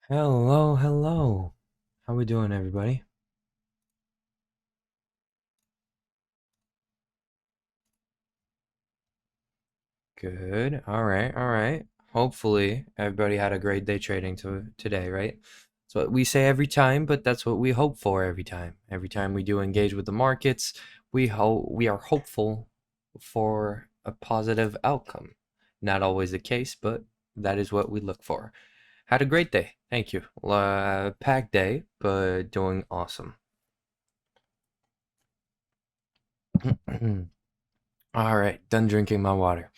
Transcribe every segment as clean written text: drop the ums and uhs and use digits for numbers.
Hello, hello. How we doing, everybody? Good. All right, all right. Hopefully, everybody had a great day trading today, right? That's what we say every time, but that's what we hope for every time. Every time we do engage with the markets, we are hopeful for a positive outcome. Not always the case, but that is what we look for. Had a great day. Thank you. Packed day, but doing awesome. All right, done drinking my water.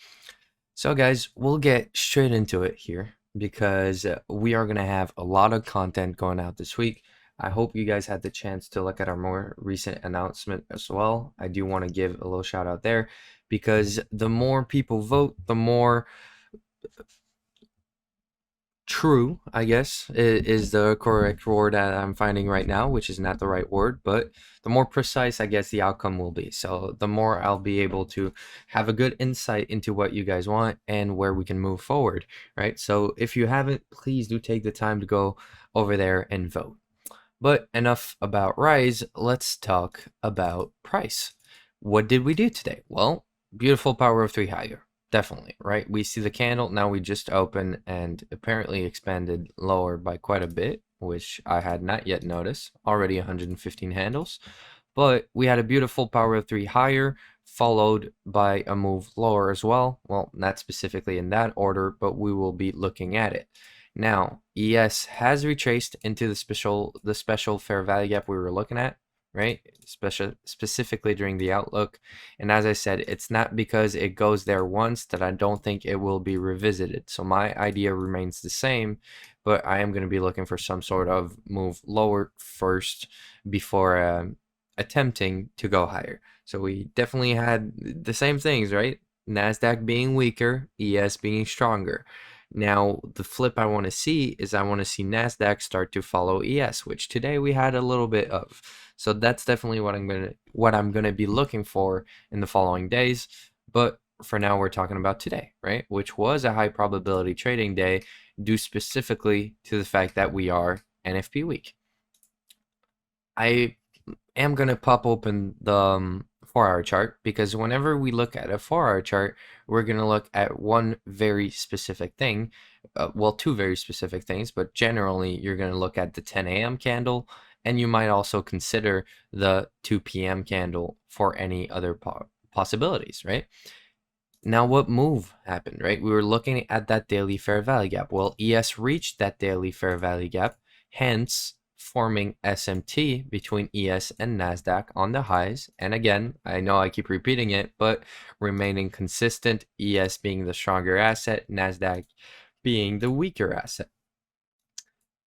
So, guys, we'll get straight into it here because we are going to have a lot of content going out this week. I hope you guys had the chance to look at our more recent announcement as well. I do want to give a little shout out there because the more people vote, the more true, I guess, is the correct word that I'm finding right now, which is not the right word, but the more precise, I guess, the outcome will be. So the more I'll be able to have a good insight into what you guys want and where we can move forward, right? So if you haven't, please do take the time to go over there and vote. But enough about Rise, let's talk about price. What did we do today? Well, beautiful power of three higher. Definitely, right? We see the candle. Now we just opened and apparently expanded lower by quite a bit, which I had not yet noticed. Already 115 handles. But we had a beautiful power of three higher, followed by a move lower as well. Well, not specifically in that order, but we will be looking at it. Now, ES has retraced into the special fair value gap we were looking at, right? Specifically during the outlook. And as I said, it's not because it goes there once that I don't think it will be revisited. So my idea remains the same, but I am going to be looking for some sort of move lower first before attempting to go higher. So we definitely had the same things, right? NASDAQ being weaker, ES being stronger. Now, the flip I want to see is I want to see NASDAQ start to follow ES, which today we had a little bit of. So that's definitely what I'm gonna be looking for in the following days. But for now, we're talking about today, right? Which was a high probability trading day due specifically to the fact that we are NFP week. I am going to pop open the 4-hour chart because whenever we look at a 4-hour chart, we're going to look at one very specific thing. Well, two very specific things, but generally you're going to look at the 10 a.m. candle and you might also consider the 2 p.m. candle for any other possibilities, right? Now, what move happened, right? We were looking at that daily fair value gap. Well, ES reached that daily fair value gap, hence forming SMT between ES and NASDAQ on the highs. And again, I know I keep repeating it, but remaining consistent, ES being the stronger asset, NASDAQ being the weaker asset.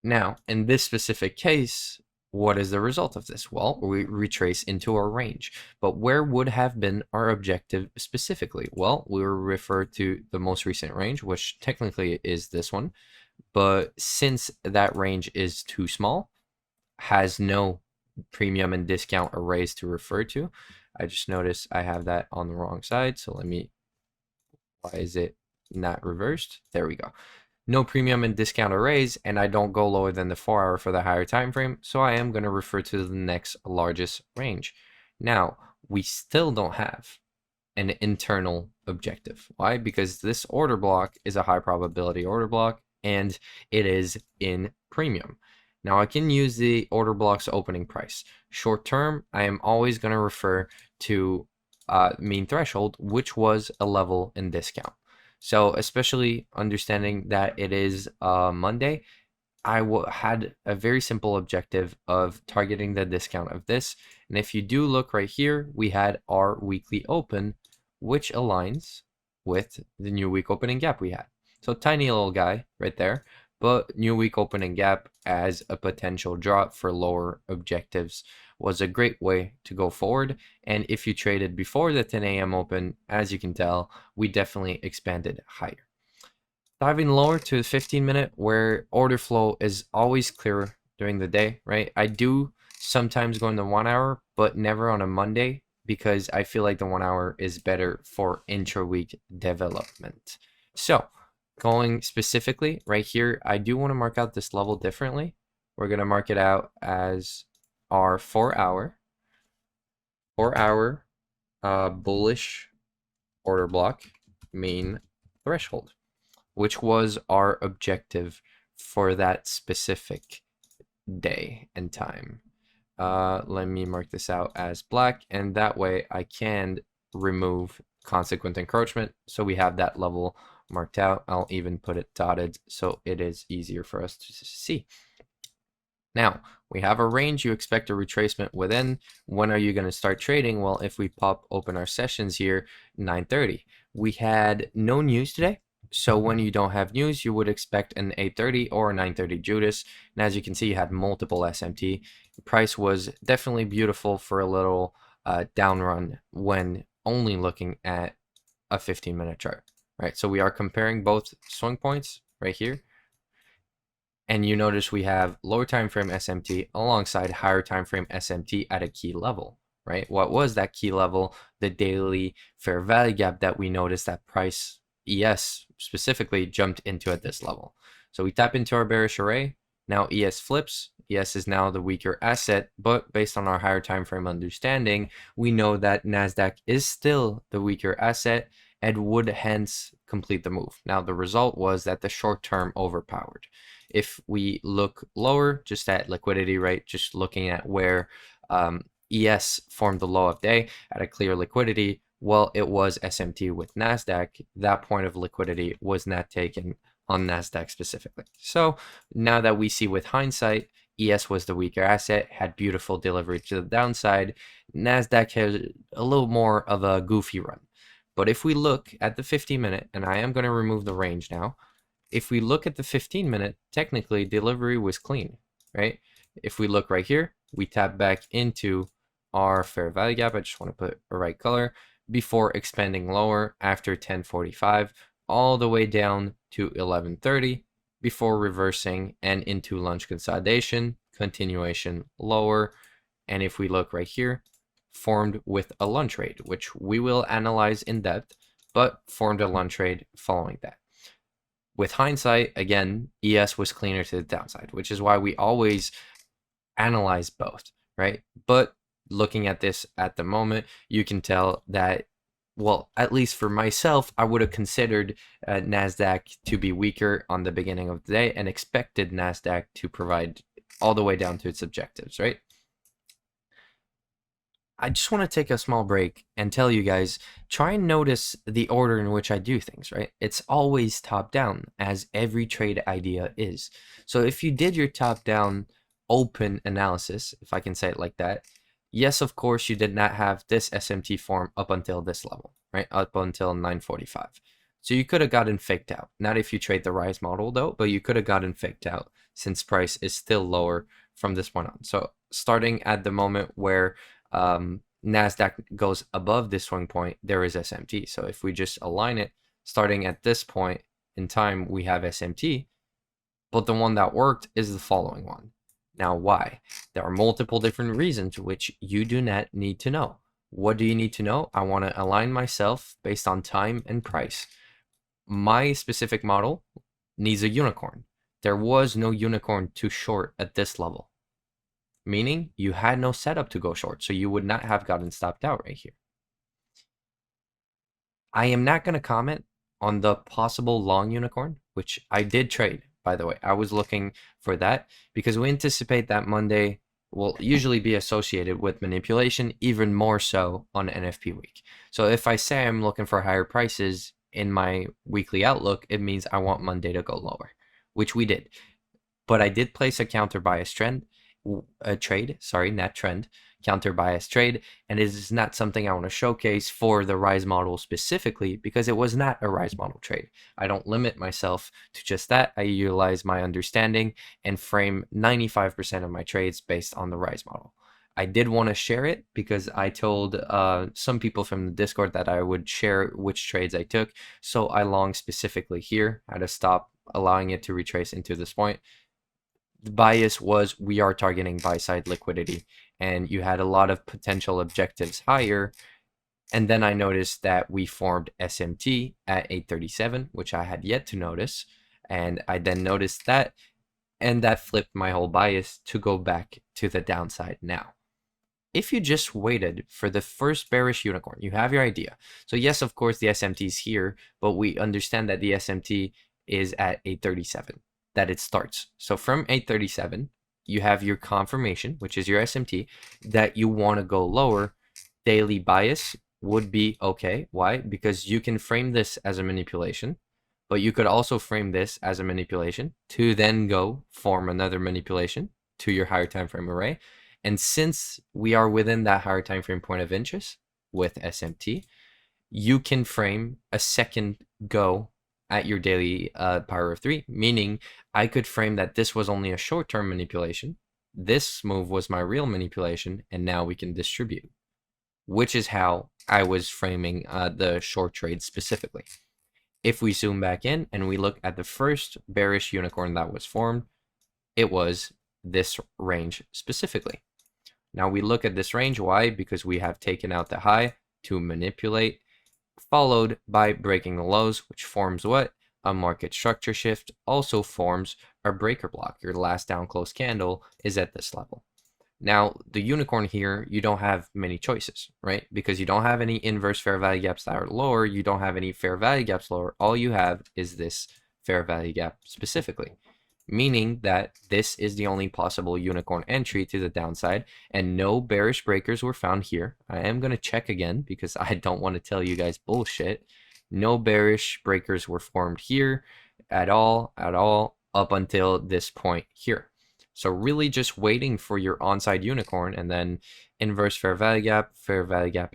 Now, in this specific case, what is the result of this? Well, we retrace into our range. But where would have been our objective specifically? Well, we will refer to the most recent range, which technically is this one. But since that range is too small, has no premium and discount arrays to refer to, I just noticed I have that on the wrong side. So why is it not reversed? There we go. No premium and discount arrays, and I don't go lower than the 4-hour for the higher time frame, so I am going to refer to the next largest range. Now, we still don't have an internal objective. Why? Because this order block is a high probability order block, and it is in premium. Now, I can use the order block's opening price. Short term, I am always going to refer to mean threshold, which was a level in discount. So, especially understanding that it is Monday, had a very simple objective of targeting the discount of this. And if you do look right here, we had our weekly open, which aligns with the new week opening gap we had. So tiny little guy right there, but new week opening gap as a potential drop for lower objectives was a great way to go forward. And if you traded before the 10 a.m. open, as you can tell, we definitely expanded higher. Diving lower to the 15-minute where order flow is always clearer during the day, right? I do sometimes go in the 1 hour, but never on a Monday because I feel like the 1 hour is better for intra-week development. So going specifically right here, I do want to mark out this level differently. We're going to mark it out as our 4-hour bullish order block main threshold, which was our objective for that specific day and time. Let me mark this out as black, and that way I can remove consequent encroachment, so we have that level marked out. I'll even put it dotted so it is easier for us to see. Now, we have a range you expect a retracement within. When are you going to start trading? Well, if we pop open our sessions here, 9:30. We had no news today. So when you don't have news, you would expect an 8:30 or a 9:30 Judas. And as you can see, you had multiple SMT. The price was definitely beautiful for a little down run when only looking at a 15-minute chart, right? So we are comparing both swing points right here. And you notice we have lower time frame SMT alongside higher time frame SMT at a key level, right? What was that key level? The daily fair value gap that we noticed that price ES specifically jumped into at this level. So we tap into our bearish array. Now ES flips. ES is now the weaker asset, but based on our higher time frame understanding, we know that NASDAQ is still the weaker asset and would hence complete the move. Now the result was that the short term overpowered. If we look lower, just at liquidity, right, just looking at where ES formed the low of day at a clear liquidity, well, it was SMT with NASDAQ. That point of liquidity was not taken on NASDAQ specifically. So now that we see with hindsight, ES was the weaker asset, had beautiful delivery to the downside. NASDAQ has a little more of a goofy run. But if we look at the 15-minute, and I am going to remove the range now, if we look at the 15-minute, technically delivery was clean, right? If we look right here, we tap back into our fair value gap. I just want to put a right color before expanding lower after 10:45 all the way down to 11:30 before reversing and into lunch consolidation, continuation lower. And if we look right here, formed with a lunch trade, which we will analyze in depth, but formed a lunch trade following that. With hindsight, again, ES was cleaner to the downside, which is why we always analyze both, right? But looking at this at the moment, you can tell that, well, at least for myself, I would have considered NASDAQ to be weaker on the beginning of the day and expected NASDAQ to provide all the way down to its objectives, right? I just want to take a small break and tell you guys, try and notice the order in which I do things, right? It's always top down, as every trade idea is. So if you did your top down open analysis, if I can say it like that, yes, of course, you did not have this SMT form up until this level, right? Up until 9:45. So you could have gotten faked out. Not if you trade the Rise model though, but you could have gotten faked out since price is still lower from this point on. So starting at the moment where NASDAQ goes above this swing point, there is SMT. So if we just align it, starting at this point in time, we have SMT, but the one that worked is the following one. Now, why? There are multiple different reasons which you do not need to know. What do you need to know? I want to align myself based on time and price. My specific model needs a unicorn. There was no unicorn to short at this level, meaning you had no setup to go short, so you would not have gotten stopped out right here. I am not going to comment on the possible long unicorn, which I did trade, by the way. I was looking for that because we anticipate that Monday will usually be associated with manipulation, even more so on NFP week. So if I say I'm looking for higher prices in my weekly outlook, it means I want Monday to go lower, which we did. But I did place a counter bias trend, counter bias trade, and it is not something I want to showcase for the Rise model specifically because it was not a Rise model trade. I don't limit myself to just that. I utilize my understanding and frame 95% of my trades based on the Rise model. I did want to share it because I told some people from the Discord that I would share which trades I took. So I long specifically here how to stop allowing it to retrace into this point. The bias was we are targeting buy side liquidity, and you had a lot of potential objectives higher And then I noticed that we formed SMT at 837, which I had yet to notice. And I then noticed that, and that flipped my whole bias to go back to the downside now. If you just waited for the first bearish unicorn, you have your idea. So yes, of course, the SMT is here, but we understand that the SMT is at 837, that it starts. So from 837, you have your confirmation, which is your SMT, that you want to go lower. Daily bias would be okay. Why? Because you can frame this as a manipulation, but you could also frame this as a manipulation to then go form another manipulation to your higher time frame array. And since we are within that higher time frame point of interest with SMT, you can frame a second go at your daily power of 3, meaning I could frame that this was only a short-term manipulation, this move was my real manipulation, and now we can distribute, which is how I was framing the short trade specifically. If we zoom back in and we look at the first bearish unicorn that was formed, it was this range specifically. Now we look at this range. Why? Because we have taken out the high to manipulate, followed by breaking the lows, which forms what? A market structure shift, also forms a breaker block. Your last down close candle is at this level. Now, the unicorn here, you don't have many choices, right? Because you don't have any inverse fair value gaps that are lower. You don't have any fair value gaps lower. All you have is this fair value gap specifically, meaning that this is the only possible unicorn entry to the downside, and no bearish breakers were found here. I am going to check again because I don't want to tell you guys bullshit. No bearish breakers were formed here at all, up until this point here. So really just waiting for your onside unicorn, and then inverse fair value gap,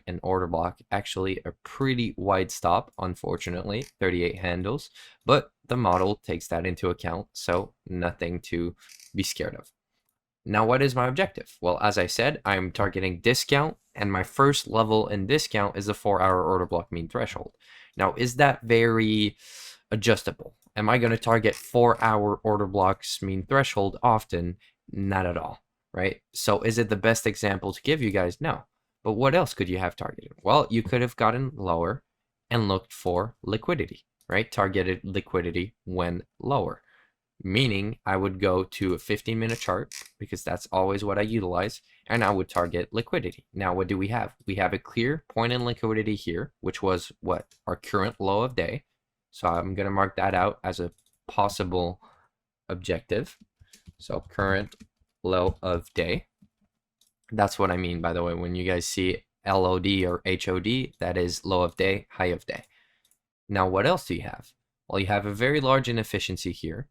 and order block. Actually a pretty wide stop, unfortunately, 38 handles, but the model takes that into account, so nothing to be scared of. Now, what is my objective? Well, as I said, I'm targeting discount, and my first level in discount is the 4-hour order block mean threshold. Now, is that very adjustable? Am I going to target 4-hour order blocks mean threshold often? Not at all, right? So is it the best example to give you guys? No. But what else could you have targeted? Well, you could have gotten lower and looked for liquidity, right? Targeted liquidity when lower. Meaning I would go to a 15-minute chart, because that's always what I utilize, and I would target liquidity. Now, what do we have? We have a clear point in liquidity here, which was what? Our current low of day. So I'm going to mark that out as a possible objective. So current low of day. That's what I mean, by the way, when you guys see LOD or HOD, that is low of day, high of day. Now, what else do you have? Well, you have a very large inefficiency here,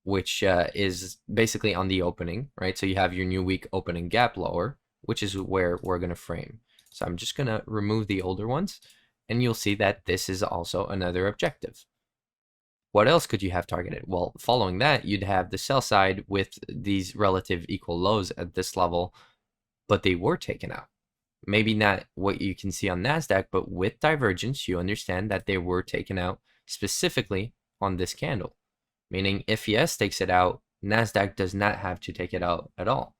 which is basically on the opening, right? So you have your new week opening gap lower, which is where we're going to frame. So I'm just going to remove the older ones, and you'll see that this is also another objective. What else could you have targeted? Well, following that, you'd have the sell side with these relative equal lows at this level, but they were taken out. Maybe not what you can see on NASDAQ, but with divergence, you understand that they were taken out specifically on this candle. Meaning if ES takes it out, NASDAQ does not have to take it out at all.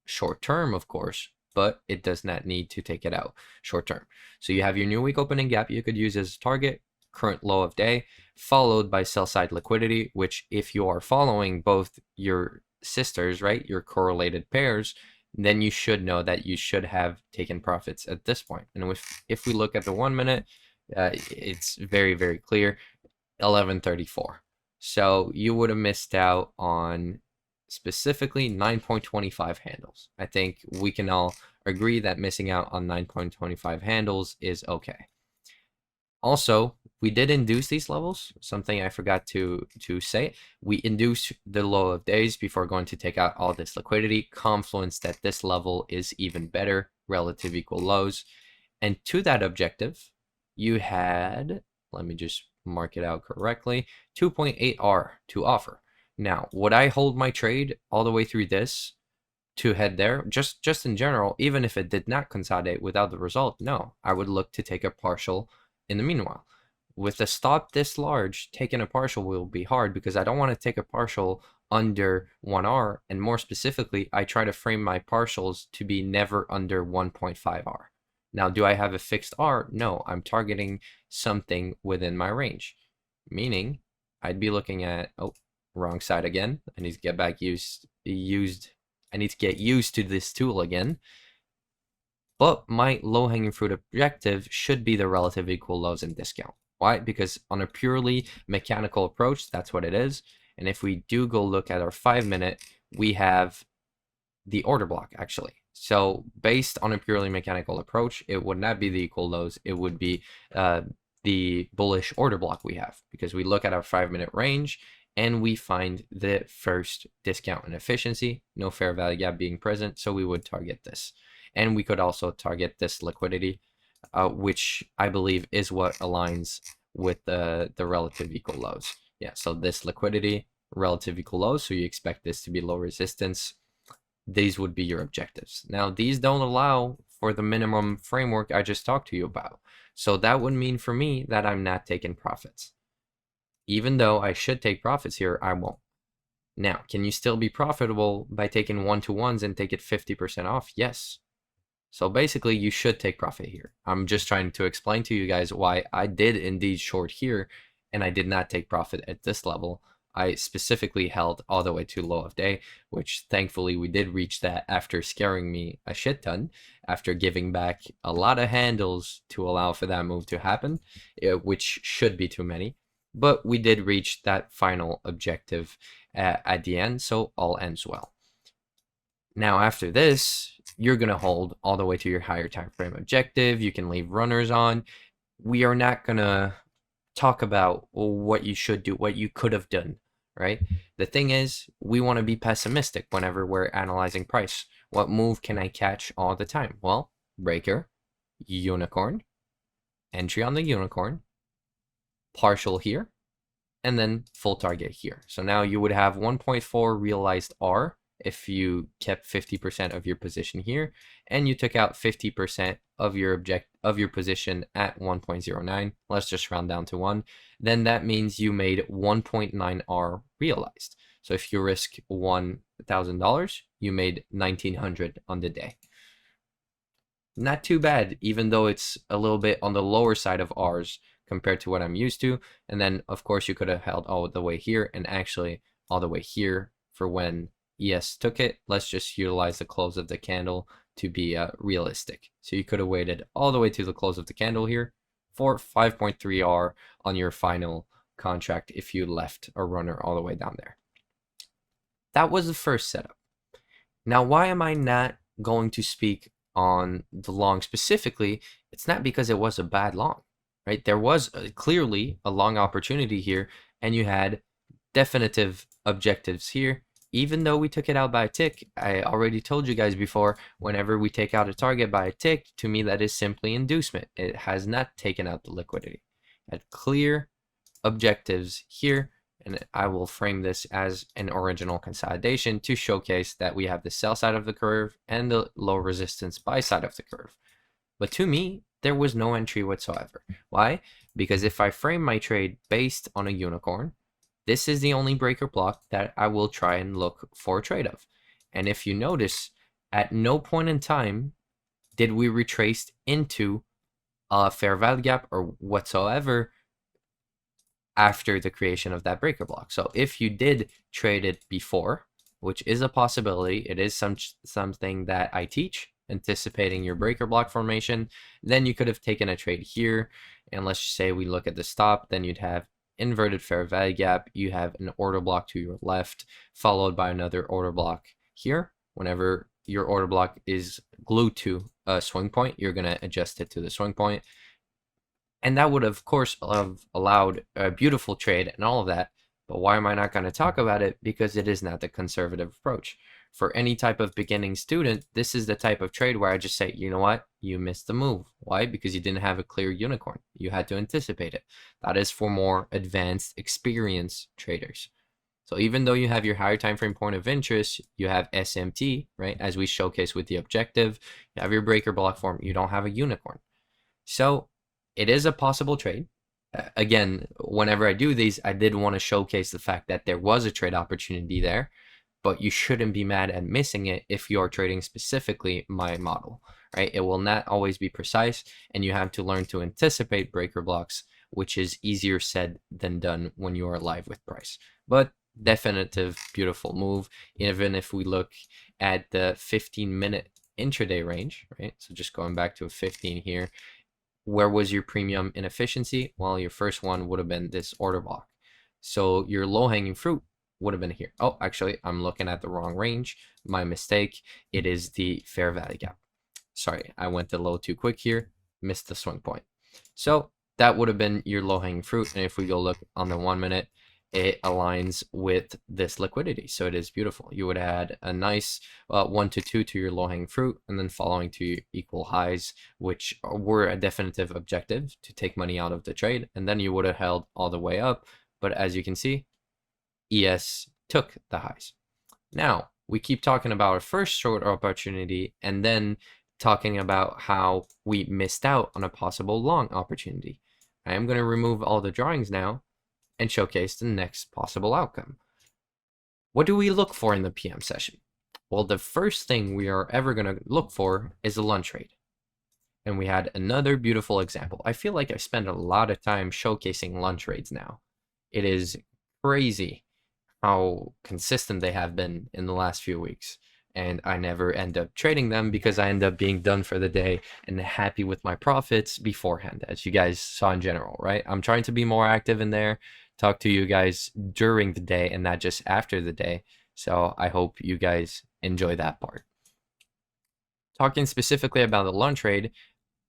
Short term, of course, but it does not need to take it out short term. So you have your new week opening gap you could use as a target, current low of day, followed by sell side liquidity, which if you are following both your sisters, right, your correlated pairs, then you should know that you should have taken profits at this point. And if we look at the 1 minute, it's very, very clear, 1134. So you would have missed out on specifically 9.25 handles. I think we can all agree that missing out on 9.25 handles is okay. Also, we did induce these levels, something I forgot to say. We induced the low of days before going to take out all this liquidity. Confluence that this level is even better, relative equal lows. And to that objective, you had, let me just mark it out correctly, 2.8R to offer. Now, would I hold my trade all the way through this to head there? Just in general, even if it did not consolidate without the result, no. I would look to take a partial in the meanwhile. With a stop this large, taking a partial will be hard because I don't want to take a partial under 1R, and more specifically, I try to frame my partials to be never under 1.5R. Now, do I have a fixed R? No, I'm targeting something within my range, meaning I'd be looking at, oh, wrong side again. I need to get back I need to get used to this tool again. But my low-hanging fruit objective should be the relative equal lows and discount. Why? Because on a purely mechanical approach, that's what it is. And if we do go look at our 5-minute, we have the order block actually. So based on a purely mechanical approach, it would not be the equal lows. It would be the bullish order block we have, because we look at our 5-minute range and we find the first discount and efficiency, no fair value gap being present. So we would target this. And we could also target this liquidity, which I believe is what aligns with the relative equal lows. Yeah, so this liquidity, relative equal lows, so you expect this to be low resistance. These would be your objectives. Now, these don't allow for the minimum framework I just talked to you about. So that would mean for me that I'm not taking profits. Even though I should take profits here, I won't. Now, can you still be profitable by taking 1-to-1s and take it 50% off? Yes. So basically, you should take profit here. I'm just trying to explain to you guys why I did indeed short here, and I did not take profit at this level. I specifically held all the way to low of day, which thankfully we did reach that after scaring me a shit ton, after giving back a lot of handles to allow for that move to happen, which should be too many. But we did reach that final objective at the end, so all ends well. Now after this, you're going to hold all the way to your higher time frame objective. You can leave runners on. We are not going to talk about what you should do, what you could have done, right? The thing is, we want to be pessimistic whenever we're analyzing price. What move can I catch all the time? Well, breaker, unicorn, entry on the unicorn, partial here, and then full target here. So now you would have 1.4 realized R if you kept 50% of your position here, and you took out 50% of your position at 1.09. Let's just round down to 1. Then that means you made 1.9 R realized. So if you risk $1,000, you made $1,900 on the day. Not too bad, even though it's a little bit on the lower side of R's compared to what I'm used to. And then of course you could have held all the way here and actually all the way here for when ES took it. Let's just utilize the close of the candle to be realistic. So you could have waited all the way to the close of the candle here for 5.3 R on your final contract if you left a runner all the way down there. That was the first setup. Now, why am I not going to speak on the long specifically? It's not because it was a bad long, right? There was clearly a long opportunity here, and you had definitive objectives here. Even though we took it out by a tick, I already told you guys before, whenever we take out a target by a tick, to me that is simply inducement. It has not taken out the liquidity. It had clear objectives here, and I will frame this as an original consolidation to showcase that we have the sell side of the curve and the low resistance buy side of the curve. But to me, there was no entry whatsoever. Why? Because if I frame my trade based on a unicorn, this is the only breaker block that I will try and look for a trade of. And if you notice, at no point in time did we retrace into a fair value gap or whatsoever after the creation of that breaker block. So if you did trade it before, which is a possibility, it is something that I teach, anticipating your breaker block formation, then you could have taken a trade here. And let's just say we look at the stop, then you'd have inverted fair value gap, you have an order block to your left, followed by another order block here. Whenever your order block is glued to a swing point, you're going to adjust it to the swing point. And that would, of course, have allowed a beautiful trade and all of that. But why am I not going to talk about it? Because it is not the conservative approach. For any type of beginning student, this is the type of trade where I just say, you know what? You missed the move. Why? Because you didn't have a clear unicorn. You had to anticipate it. That is for more advanced, experienced traders. So even though you have your higher time frame point of interest, you have SMT, right? As we showcase with the objective, you have your breaker block form. You don't have a unicorn. So it is a possible trade. Again, whenever I do these, I did want to showcase the fact that there was a trade opportunity there, but you shouldn't be mad at missing it if you're trading specifically my model, right? It will not always be precise, and you have to learn to anticipate breaker blocks, which is easier said than done when you are live with price. But definitive, beautiful move. Even if we look at the 15-minute intraday range, right? So just going back to a 15 here, where was your premium inefficiency? Well, your first one would have been this order block. So your low-hanging fruit would have been here. Oh, actually, I'm looking at the wrong range. My mistake. It is the fair value gap. Sorry, I went the low too quick here. Missed the swing point. So that would have been your low-hanging fruit. And if we go look on the 1 minute, it aligns with this liquidity. So it is beautiful. You would add a nice 1 to 2 to your low-hanging fruit, and then following to equal highs, which were a definitive objective to take money out of the trade. And then you would have held all the way up. But as you can see, ES took the highs. Now, we keep talking about our first short opportunity and then talking about how we missed out on a possible long opportunity. I am going to remove all the drawings now and showcase the next possible outcome. What do we look for in the PM session? Well, the first thing we are ever going to look for is a lunch trade. And we had another beautiful example. I feel like I spend a lot of time showcasing lunch trades now. It is crazy how consistent they have been in the last few weeks. And I never end up trading them because I end up being done for the day and happy with my profits beforehand, as you guys saw in general, right? I'm trying to be more active in there, talk to you guys during the day and not just after the day. So I hope you guys enjoy that part. Talking specifically about the lunch trade,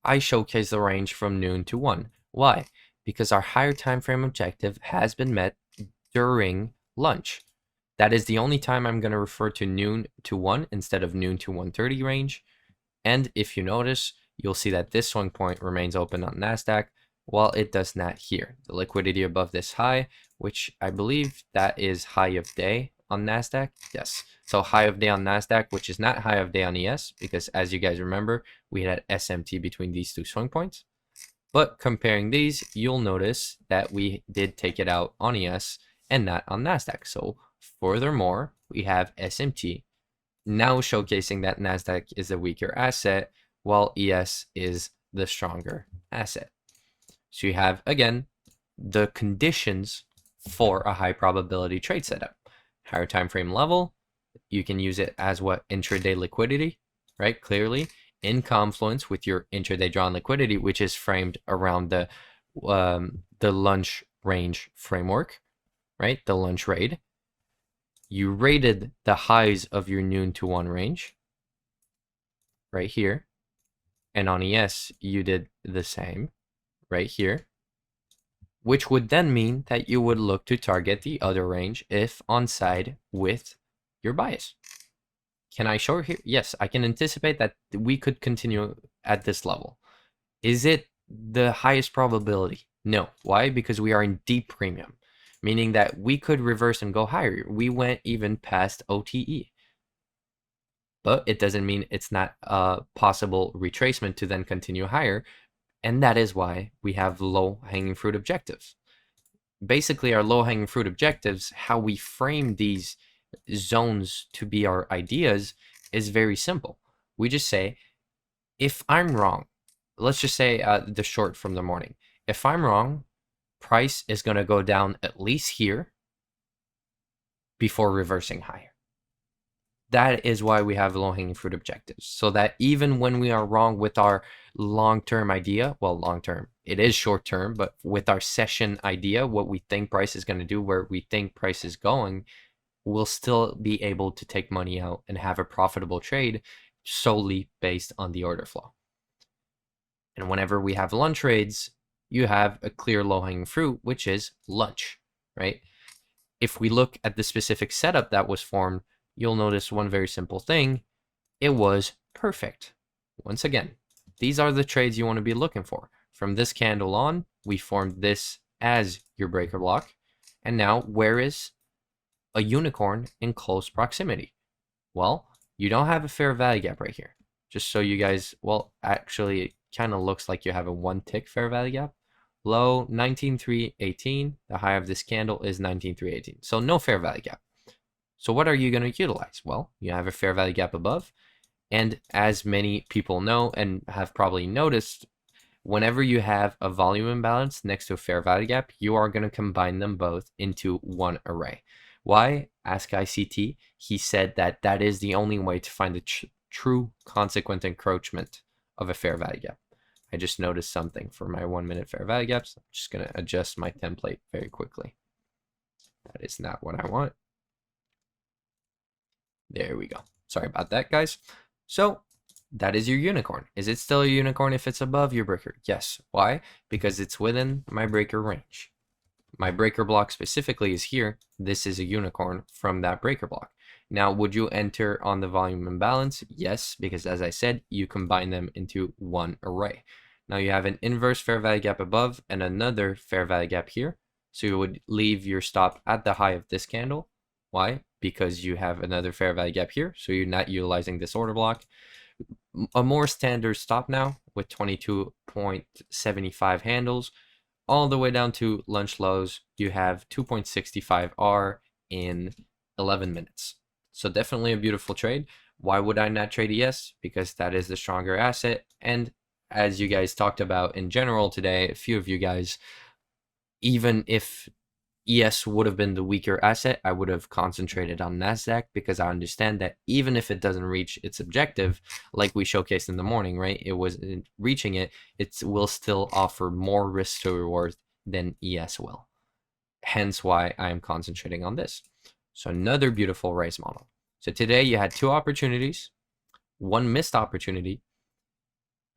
I showcase the range from noon to 1. Why? Because our higher time frame objective has been met during lunch. That is the only time I'm going to refer to noon to 1 instead of noon to 1:30 range. And if you notice, you'll see that this swing point remains open on NASDAQ, while it does not here. The liquidity above this high, which I believe that is high of day on NASDAQ. Yes. So high of day on NASDAQ, which is not high of day on ES, because as you guys remember, we had SMT between these two swing points. But comparing these, you'll notice that we did take it out on ES and not on NASDAQ. So furthermore, we have SMT now showcasing that NASDAQ is a weaker asset while ES is the stronger asset. So you have, again, the conditions for a high probability trade setup. Higher time frame level, you can use it as what? Intraday liquidity, right? Clearly in confluence with your intraday drawn liquidity, which is framed around the lunch range framework, right? The lunch raid. You rated the highs of your noon to 1 range right here. And on ES, you did the same right here, which would then mean that you would look to target the other range if on side with your bias. Can I show here? Yes, I can anticipate that we could continue at this level. Is it the highest probability? No. Why? Because we are in deep premium, meaning that we could reverse and go higher. We went even past OTE. But it doesn't mean it's not a possible retracement to then continue higher. And that is why we have low-hanging fruit objectives. Basically, our low-hanging fruit objectives, how we frame these zones to be our ideas, is very simple. We just say, if I'm wrong, let's just say the short from the morning. If I'm wrong, price is going to go down at least here before reversing higher. That is why we have low-hanging fruit objectives, so that even when we are wrong with our long-term idea, well, long-term, it is short-term, but with our session idea, what we think price is going to do, where we think price is going, we'll still be able to take money out and have a profitable trade solely based on the order flow. And whenever we have lunch trades, you have a clear low-hanging fruit, which is lunch, right? If we look at the specific setup that was formed, you'll notice one very simple thing. It was perfect. Once again, these are the trades you want to be looking for. From this candle on, we formed this as your breaker block. And now, where is a unicorn in close proximity? Well, you don't have a fair value gap right here. Just so you guys, well, actually, it kind of looks like you have a 1-tick fair value gap. Low 19,318. The high of this candle is 19,318. So no fair value gap. So what are you going to utilize? Well, you have a fair value gap above, And as many people know and have probably noticed, whenever you have a volume imbalance next to a fair value gap, you are going to combine them both into one array. Why? Ask ICT. He said that that is the only way to find the true consequent encroachment of a fair value gap. I just noticed something for my 1 minute fair value gaps. I'm just going to adjust my template very quickly. That is not what I want. There we go. Sorry about that, guys. So that is your unicorn. Is it still a unicorn if it's above your breaker? Yes. Why? Because it's within my breaker range. My breaker block specifically is here. This is a unicorn from that breaker block. Now, would you enter on the volume imbalance? Yes, because as I said, you combine them into one array. Now you have an inverse fair value gap above and another fair value gap here. So you would leave your stop at the high of this candle. Why? Because you have another fair value gap here. So you're not utilizing this order block. A more standard stop now with 22.75 handles all the way down to lunch lows. You have 2.65 R in 11 minutes. So definitely a beautiful trade. Why would I not trade ES? Because that is the stronger asset. And as you guys talked about in general today, a few of you guys, even if ES would have been the weaker asset, I would have concentrated on NASDAQ because I understand that even if it doesn't reach its objective, like we showcased in the morning, right? It wasn't reaching it. It will still offer more risk to reward than ES will. Hence why I'm concentrating on this. So another beautiful race model. So today you had two opportunities, one missed opportunity.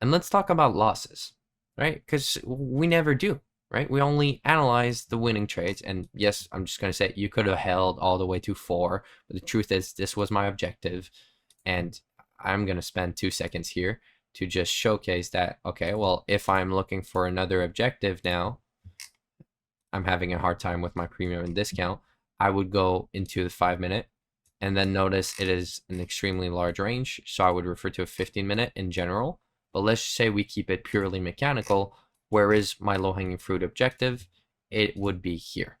And let's talk about losses, right? Because we never do. Right? We only analyze the winning trades. And yes, I'm just going to say you could have held all the way to 4. But the truth is, this was my objective. And I'm going to spend 2 seconds here to just showcase that, okay, well, if I'm looking for another objective now, I'm having a hard time with my premium and discount. I would go into the 5 minute and then notice it is an extremely large range. So I would refer to a 15 minute in general. But let's say we keep it purely mechanical. Where is my low-hanging fruit objective? It would be here.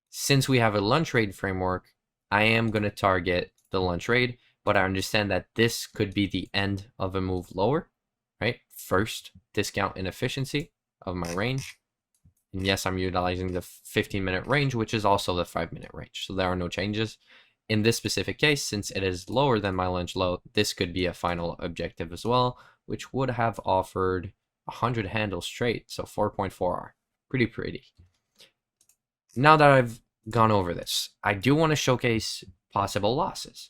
Since we have a lunch rate framework, I am going to target the lunch rate, but I understand that this could be the end of a move lower, right? First, discount inefficiency of my range. And yes, I'm utilizing the 15-minute range, which is also the 5-minute range. So there are no changes. In this specific case, since it is lower than my lunch low, this could be a final objective as well, which would have offered 100 handles straight, so 4.4R. Pretty. Now that I've gone over this, I do want to showcase possible losses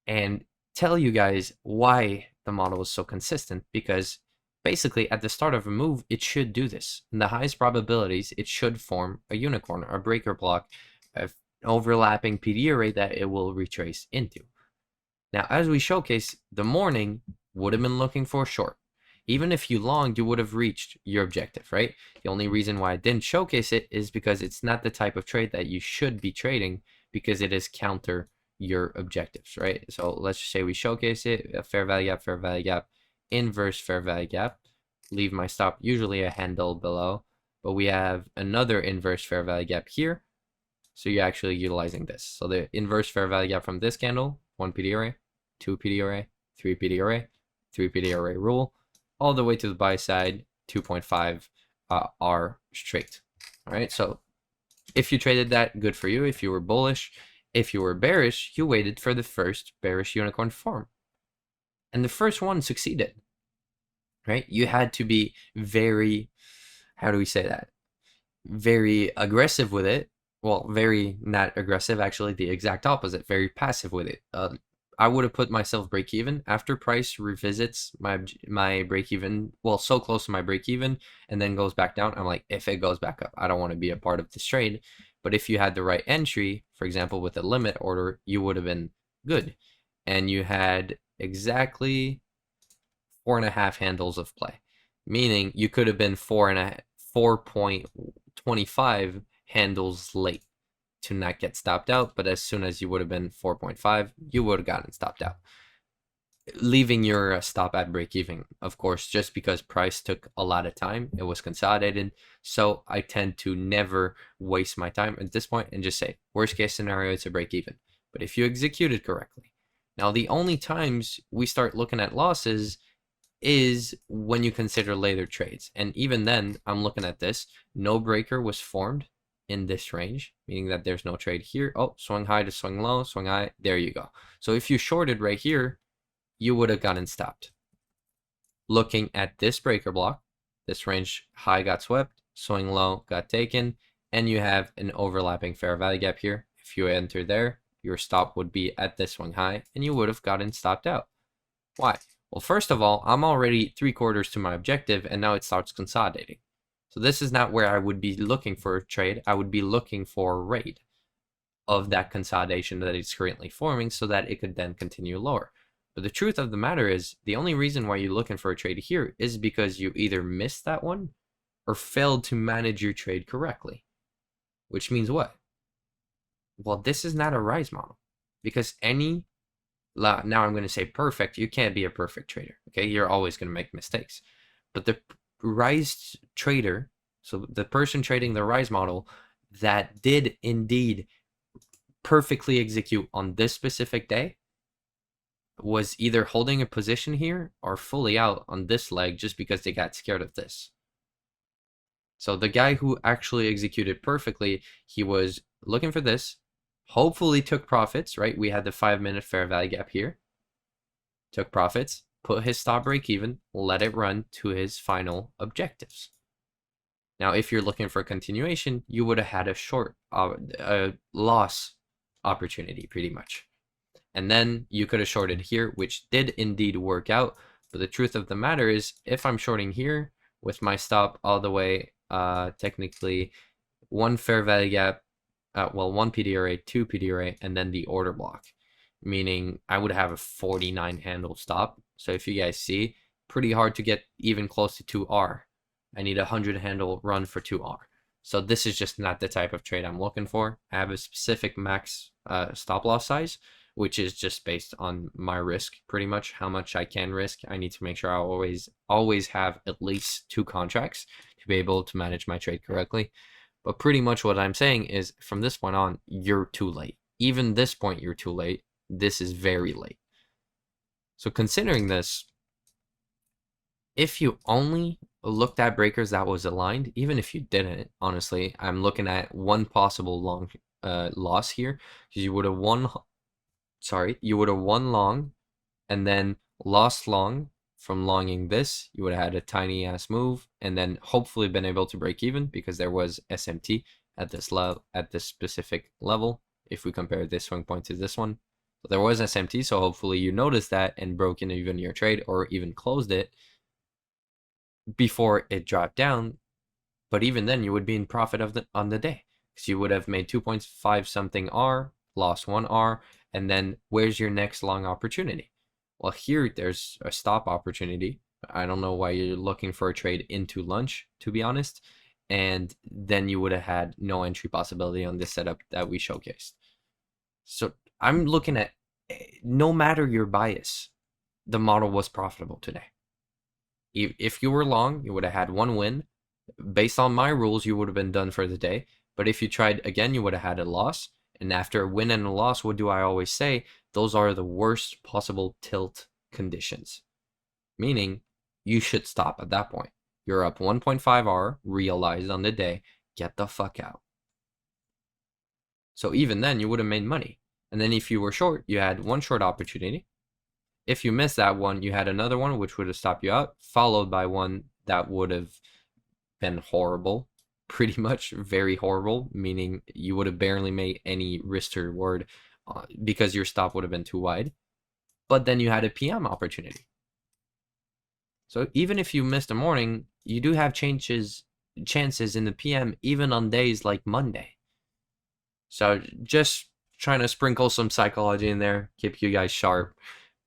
and tell you guys why the model is so consistent, because basically at the start of a move, it should do this. In the highest probabilities, it should form a unicorn, a breaker block, an overlapping PD array that it will retrace into. Now, as we showcase, the morning would have been looking for a short. Even if you longed, you would have reached your objective, right? The only reason why I didn't showcase it is because it's not the type of trade that you should be trading, because it is counter your objectives, right? So let's just say we showcase it, a fair value gap, inverse fair value gap, leave my stop usually a handle below, but we have another inverse fair value gap here. So you're actually utilizing this. So the inverse fair value gap from this candle, 1 PD array, 2 PD array, 3 PD array, 3 PD array rule, all the way to the buy side, 2.5 R straight. All right, so if you traded that, good for you. If you were bullish, if you were bearish, you waited for the first bearish unicorn form. And the first one succeeded, right? You had to be very, how do we say that? Very aggressive with it. Well, very not aggressive, actually the exact opposite, very passive with it. I would have put myself break even after price revisits my break even, well, so close to my break even, and then goes back down. I'm like, if it goes back up, I don't want to be a part of this trade. But if you had the right entry, for example, with a limit order, you would have been good. And you had exactly 4.5 handles of play, meaning you could have been 4.25 handles late to not get stopped out, but as soon as you would have been 4.5, you would have gotten stopped out, leaving your stop at break even, of course, just because price took a lot of time. It was consolidated. So I tend to never waste my time at this point and just say, worst case scenario, it's a break even. But if you execute it correctly, Now, the only times we start looking at losses is when you consider later trades. And even then, I'm looking at this. No breaker was formed in this range, meaning that there's no trade here. Oh, swing high to swing low, swing high. There you go. So if you shorted right here, you would have gotten stopped. Looking at this breaker block, this range high got swept, swing low got taken, and you have an overlapping fair value gap here. If you enter there, your stop would be at this swing high, and you would have gotten stopped out. Why? Well, first of all, I'm already 3/4 to my objective, and now it starts consolidating. So this is not where I would be looking for a trade. I would be looking for a raid of that consolidation that it's currently forming so that it could then continue lower. But the truth of the matter is, the only reason why you're looking for a trade here is because you either missed that one or failed to manage your trade correctly. Which means what? Well, this is not a rise model, because now I'm going to say perfect. You can't be a perfect trader. Okay, you're always going to make mistakes. But the rise trader, so the person trading the rise model that did indeed perfectly execute on this specific day, was either holding a position here or fully out on this leg just because they got scared of this. So the guy who actually executed perfectly, he was looking for this, hopefully took profits, right? We had the 5-minute fair value gap here. Took profits, put his stop break even, let it run to his final objectives. Now, if you're looking for a continuation, you would have had a loss opportunity pretty much. And then you could have shorted here, which did indeed work out. But the truth of the matter is, if I'm shorting here with my stop all the way, technically one fair value gap, one PDRA, 2 PDRA, and then the order block, meaning I would have a 49 handle stop. So if you guys see, pretty hard to get even close to 2R. I need a 100 handle run for 2R. So this is just not the type of trade I'm looking for. I have a specific max stop loss size, which is just based on my risk, pretty much how much I can risk. I need to make sure I always have at least 2 contracts to be able to manage my trade correctly. But pretty much what I'm saying is, from this point on, you're too late. Even this point, you're too late. This is very late. So considering this, if you only looked at breakers that was aligned, even if you didn't, honestly, I'm looking at one possible long loss here, because you would have won long and then lost long from longing this. You would have had a tiny ass move and then hopefully been able to break even, because there was SMT at this specific level. If we compare this swing point to this one, so there was SMT, so hopefully you noticed that and broke in even your trade or even closed it before it dropped down. But even then, you would be in profit on the day, because you would have made 2.5 something R, lost 1 R, and then where's your next long opportunity? Well, here there's a stop opportunity. I don't know why you're looking for a trade into lunch, to be honest. And then you would have had no entry possibility on this setup that we showcased. So I'm looking at, no matter your bias, the model was profitable today. If you were long, you would have had 1 win. Based on my rules, you would have been done for the day. But if you tried again, you would have had a loss. And after a win and a loss, what do I always say? Those are the worst possible tilt conditions. Meaning, you should stop at that point. You're up 1.5 R, realized on the day, get the fuck out. So even then, you would have made money. And then if you were short, you had 1 short opportunity. If you missed that one, you had another one which would have stopped you out, followed by one that would have been horrible. Pretty much very horrible, meaning you would have barely made any risk to reward because your stop would have been too wide. But then you had a PM opportunity. So even if you missed a morning, you do have chances in the PM, even on days like Monday. So just trying to sprinkle some psychology in there, keep you guys sharp.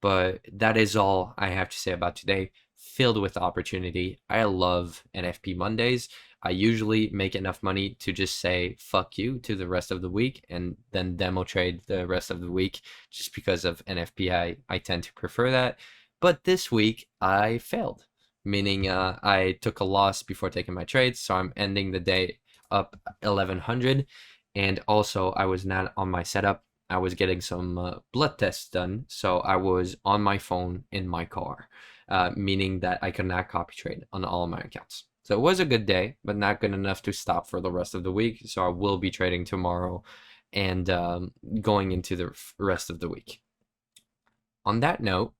But that is all I have to say about today. Filled with opportunity. I love NFP Mondays. I usually make enough money to just say fuck you to the rest of the week and then demo trade the rest of the week, just because of NFP. I tend to prefer that. But this week I failed, meaning I took a loss before taking my trades. So I'm ending the day up 1100. And also I was not on my setup. I was getting some blood tests done, so I was on my phone in my car, meaning that I could not copy trade on all of my accounts. So it was a good day, but not good enough to stop for the rest of the week. So I will be trading tomorrow and going into the rest of the week. On that note,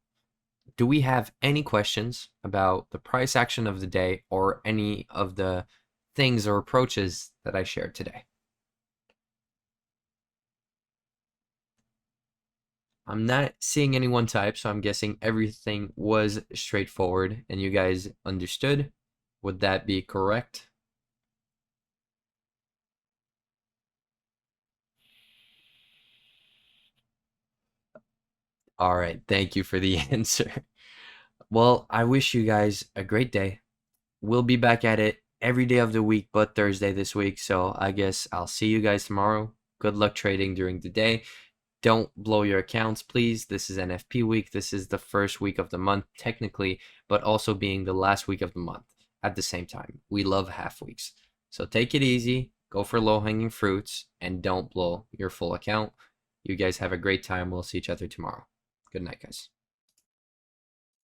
do we have any questions about the price action of the day or any of the things or approaches that I shared today? I'm not seeing anyone type, so I'm guessing everything was straightforward and you guys understood. Would that be correct? All right, thank you for the answer. Well, I wish you guys a great day. We'll be back at it every day of the week but Thursday this week, so I guess I'll see you guys tomorrow. Good luck trading during the day. Don't blow your accounts, please. This is NFP week. This is the first week of the month, technically, but also being the last week of the month at the same time. We love half weeks. So take it easy, go for low hanging fruits, and don't blow your full account. You guys have a great time. We'll see each other tomorrow. Good night, guys.